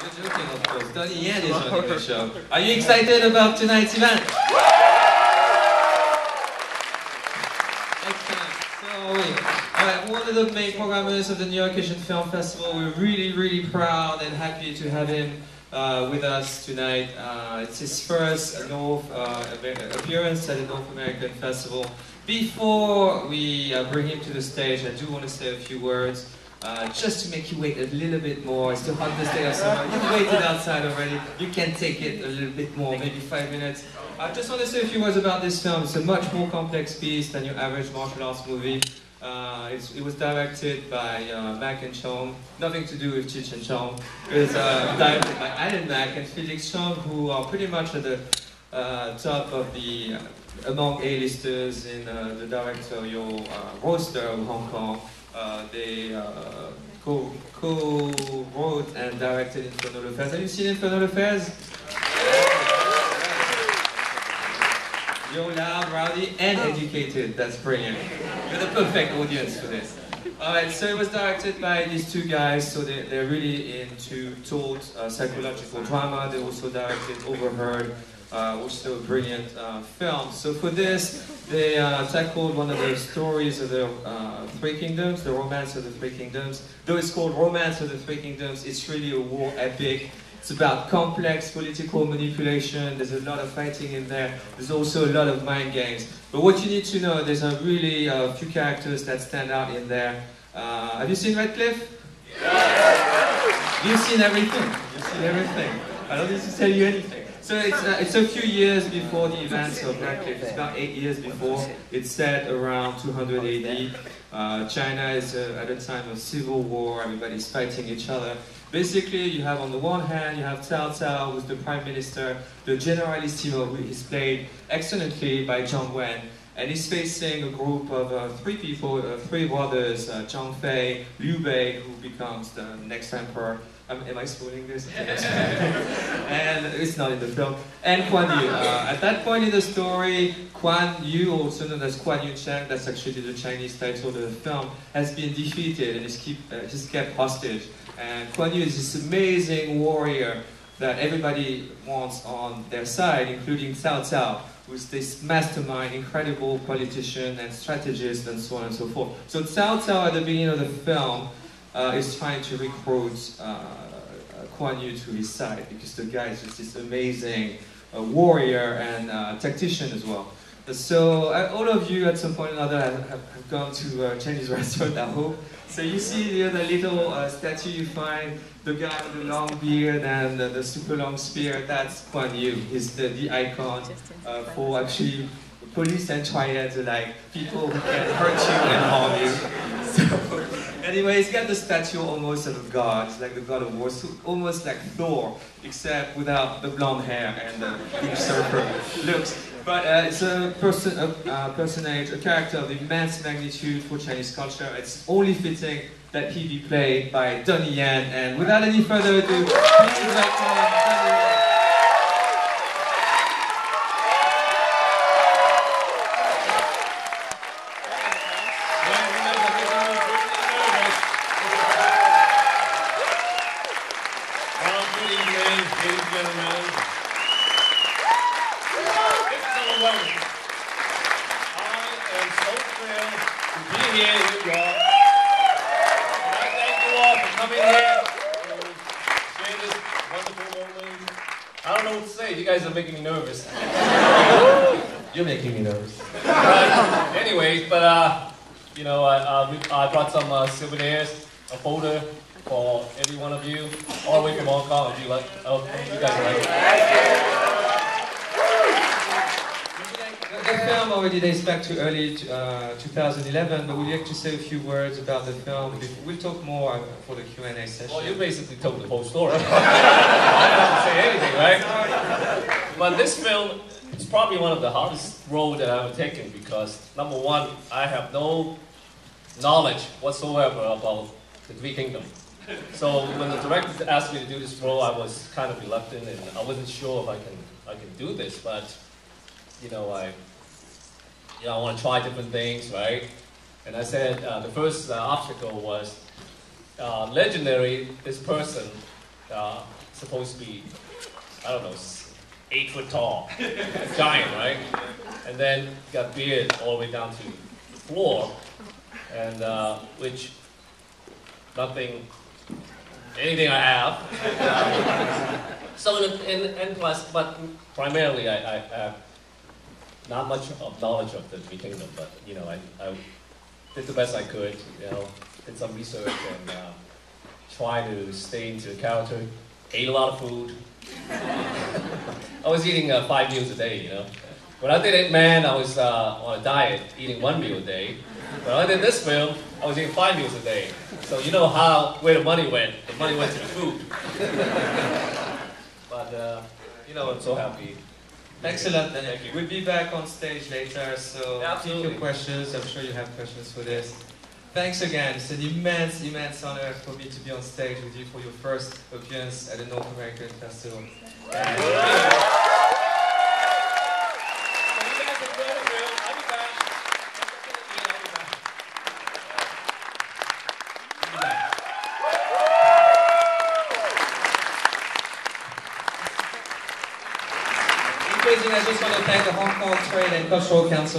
You're joking, of course. Donnie Yen is running the show. Are you excited about tonight's event? Excellent. So, one of the main programmers of the New York Asian Film Festival. We're really proud and happy to have him with us tonight. It's his first appearance at the North American Festival. Before we bring him to the stage, I do want to say a few words. Just to make you wait a little bit more. It's too hot this day of summer. You've waited outside already. You can take it a little bit more, maybe 5 minutes. I just want to say a few words about this film. It's a much more complex piece than your average martial arts movie. It was directed by Mac and Chong. Nothing to do with Cheech and Chong. It was directed by Alan Mac and Felix Chong, who are pretty much at the top of the among A-listers in the directorial roster of Hong Kong. They co-wrote and directed Infernal Affairs. Have you seen Infernal Affairs? You're loud, rowdy, and educated. That's brilliant. You're the perfect audience for this. Alright, so it was directed by these two guys, so they're really into taut psychological drama. They also directed Overheard, also a brilliant film. So for this, they tackled one of the stories of the Three Kingdoms, the Romance of the Three Kingdoms. Though it's called Romance of the Three Kingdoms, it's really a war epic. It's about complex political manipulation. There's a lot of fighting in there. There's also a lot of mind games. But what you need to know, there's a really few characters that stand out in there. Have you seen Radcliffe? Yeah. You've seen everything. You've seen everything. I don't need to tell you anything. So it's a few years before the events of Radcliffe. It's about 8 years before. It's set around 200 AD. China is at a time of civil war. Everybody's fighting each other. Basically, you have on the one hand, you have Cao Cao, who's the prime minister, the generalissimo, who is played excellently by Zhang Wen, and he's facing a group of three people, three brothers, Zhang Fei, Liu Bei, who becomes the next emperor. Am I spoiling this? And it's not in the film. And Guan Yu. At that point in the story, Guan Yu, also known as Guan Yucheng, that's actually the Chinese title of the film, has been defeated and is kept hostage. And Guan Yu is this amazing warrior that everybody wants on their side, including Cao Cao, who's this mastermind, incredible politician and strategist, and so on and so forth. So Cao Cao, at the beginning of the film, is trying to recruit Guan Yu to his side, because the guy is just this amazing warrior and tactician as well. So all of you at some point or another have gone to a Chinese restaurant, I hope. So you see the little statue you find, the guy with the long beard and the super long spear, that's Guan Yu. He's the icon for actually police and triads alike, people who can hurt you and harm you. So, anyway, he's got the statue almost of a god. It's like the god of war, so almost like Thor, except without the blonde hair and the big surfer looks. But it's a personage, a character of immense magnitude for Chinese culture. It's only fitting that he be played by Donnie Yen. And without any further ado, please welcome Donnie Yen. Making me nervous. You're making me nervous. Anyways, but you know, I brought some souvenirs, a folder for every one of you, all the way from Hong Kong. If you like, oh, you guys like it. The film already dates back to early 2011, but we'd like to say a few words about the film. We'll talk more for the Q&A session. Well, you basically told the whole story. I don't have to say anything, right? But this film is probably one of the hardest roads that I've taken, because number one, I have no knowledge whatsoever about the Three Kingdoms. So when the director asked me to do this role, I was kind of reluctant, and I wasn't sure if I can do this. But I want to try different things, right? And I said the first obstacle was legendary. This person supposed to be, I don't know, 8 foot tall, giant, right? And then got beard all the way down to the floor, and which anything I have. And, so in plus, but primarily I have not much of knowledge of the Three Kingdom, but you know I did the best I could. You know, did some research and tried to stay into the character. Ate a lot of food. I was eating 5 meals a day. You know, when I did It Man, I was on a diet, eating 1 meal a day. When I did this film, I was eating 5 meals a day. So you know where the money went. The money went to the food. But you know, I'm so happy. Excellent, Daniel. We'll be back on stage later, so keep your questions. I'm sure you have questions for this. Thanks again. It's an immense, immense honor for me to be on stage with you for your first appearance at the North American Festival. I just want to thank the Hong Kong Trade and Cultural Council.